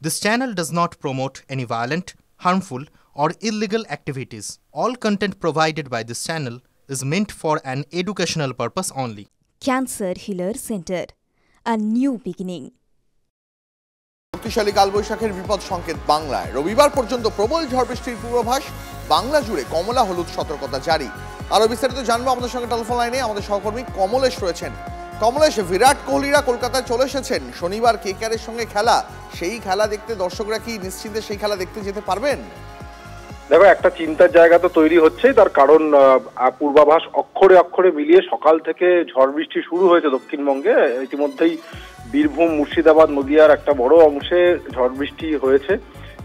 This channel does not promote any violent, harmful, or illegal activities. All content provided by this channel is meant for an educational purpose only. Cancer Healer Center, a new beginning. শক্তিশালী কালবৈশাখীর বিপদ সংকেত বাংলায় রবিবার পর্যন্ত প্রবল ঝড় বৃষ্টির পূর্বাভাস। বাংলা জুড়ে কমলা হলুদ সতর্কতা জারি। আরো বিস্তারিত জানবো আমাদের সঙ্গে টেলিফোন লাইনে আমাদের সহকর্মী কমলেশ রয়েছেন। কমলেশ, বিরাট কোহলিরা কলকাতায় চলে এসেছেন। শনিবার কেকেআরের সঙ্গে খেলা, সেই খেলা দেখতে দর্শকরা কি নিশ্চিন্তে সেই খেলা দেখতে যেতে পারবেন? দেখো, একটা চিন্তার জায়গা তো তৈরি হচ্ছে, তার কারণ পূর্বাভাস অক্ষরে অক্ষরে মিলিয়ে সকাল থেকে ঝড় বৃষ্টি শুরু হয়েছে দক্ষিণবঙ্গে। ইতিমধ্যেই বীরভূম, মুর্শিদাবাদ, নদিয়ার একটা বড় অংশে ঝড় বৃষ্টি হয়েছে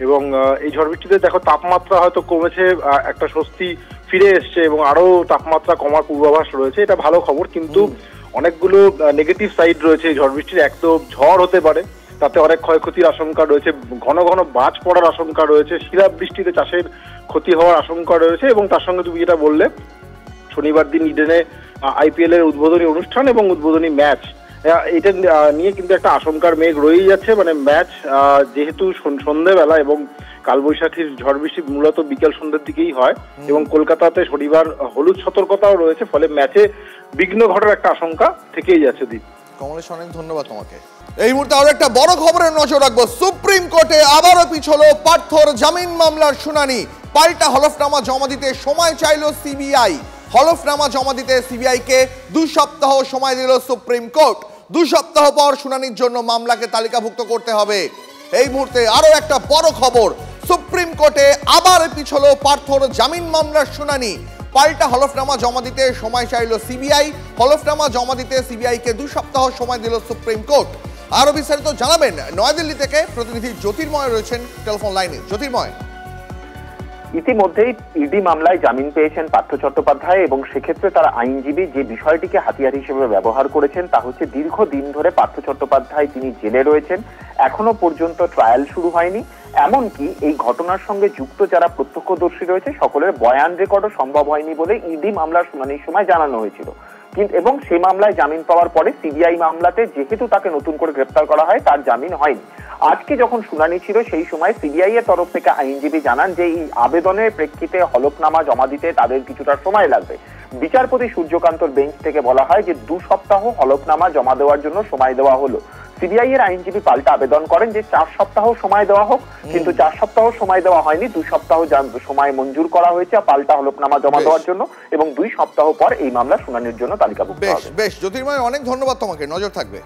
এবং এই ঝড় বৃষ্টিতে দেখো তাপমাত্রা হয়তো কমেছে, একটা স্বস্তি ফিরে এসছে এবং আরো তাপমাত্রা কমার পূর্বাভাস রয়েছে। এটা ভালো খবর, কিন্তু অনেকগুলো নেগেটিভ সাইড রয়েছে এই ঝড় বৃষ্টির। এক তো ঝড় হতে পারে, তাতে অনেক ক্ষয়ক্ষতির আশঙ্কা রয়েছে, ঘন ঘন বাজ পড়ার আশঙ্কা রয়েছে, শিলা বৃষ্টিতে চাষের ক্ষতি হওয়ার আশঙ্কা রয়েছে এবং তার সঙ্গে তুমি যেটা বললে, শনিবার দিন ইডেনে আইপিএল এর উদ্বোধনী অনুষ্ঠান এবং উদ্বোধনী ম্যাচ, এটা নিয়ে কিন্তু একটা আশঙ্কার মেঘ রয়েই যাচ্ছে। মানে ম্যাচ যেহেতু সন্ধ্যেবেলা এবং কালবৈশাখীর ঝড় বৃষ্টি মূলত বিকেল সন্ধ্যের দিকেই হয় এবং কলকাতাতে শনিবার হলুদ সতর্কতাও রয়েছে, ফলে ম্যাচে বিঘ্ন ঘটার একটা আশঙ্কা থেকেই যাচ্ছে। দ্বীপ, কমলেশ, অনেক ধন্যবাদ তোমাকে। এই মুহূর্তে আরো একটা বড় খবরের নজর রাখবো। সুপ্রিম কোর্টে আবারও পিছলো পার্থর জামিন মামলার শুনানি। পাল্টা হলফনামা জমা দিতে সময় চাইল সিবিআই। হলফনামা জমা দিতে সিবিআই কে 2 সপ্তাহ সময় দিল সুপ্রিম কোর্ট। 2 সপ্তাহ পর শুনানির জন্য মামলাকে তালিকাভুক্ত করতে হবে। এই মুহূর্তে আরো একটা বড় খবর, সুপ্রিম কোর্টে আবার পিছলো পার্থর জামিন মামলার শুনানি। পাল্টা হলফনামা জমা দিতে সময় চাইল সিবিআই। হলফনামা জমা দিতে সিবিআই কে 2 সপ্তাহ সময় দিল সুপ্রিম কোর্ট। আরো বিস্তারিত জানাবেন নয়াদিল্লি থেকে প্রতিনিধি জ্যোতির্ময় রয়েছেন টেলিফোন লাইনে। জ্যোতির্ময়, ইতিমধ্যেই ইডি মামলায় জামিন পেয়েছেন পার্থ চট্টোপাধ্যায় এবং সেক্ষেত্রে তার আইনজীবী যে বিষয়টিকে হাতিয়ার হিসেবে ব্যবহার করেছেন তা হচ্ছে দীর্ঘদিন ধরে পার্থ চট্টোপাধ্যায় তিনি জেলে রয়েছেন, এখনো পর্যন্ত ট্রায়াল শুরু হয়নি। এমনকি এই ঘটনার সঙ্গে যুক্ত যারা প্রত্যক্ষদর্শী রয়েছে সকলের বয়ান রেকর্ডও সম্ভব হয়নি বলে ইডি মামলার শুনানির সময় জানানো হয়েছিল। এবং সেই মামলায় জামিন পাওয়ার পরে সিবিআই মামলাতে যেহেতু তাকে নতুন করে গ্রেপ্তার করা হয়, তার জামিন হয়নি। আজকে যখন শুনানি ছিল সেই সময় সিবিআই এর তরফ থেকে আইনজীবী জানান যে এই আবেদনের প্রেক্ষিতে হলফনামা জমা দিতে তাদের কিছুটা সময় লাগবে। বিচারপতি সূর্যকান্তর বেঞ্চ থেকে বলা হয় যে 2 সপ্তাহ হলফনামা জমা দেওয়ার জন্য সময় দেওয়া হলো। সিবিআই এর আইনজীবী পাল্টা আবেদন করেন যে 4 সপ্তাহ সময় দেওয়া হোক, কিন্তু 4 সপ্তাহ সময় দেওয়া হয়নি, 2 সপ্তাহ সময় মঞ্জুর করা হয়েছে পাল্টা হলফনামা জমা দেওয়ার জন্য এবং 2 সপ্তাহ পর এই মামলা শুনানির জন্য তালিকাভুক্ত হবে। বেশ জ্যোতির্ময়, অনেক ধন্যবাদ তোমাকে, নজর থাকবে।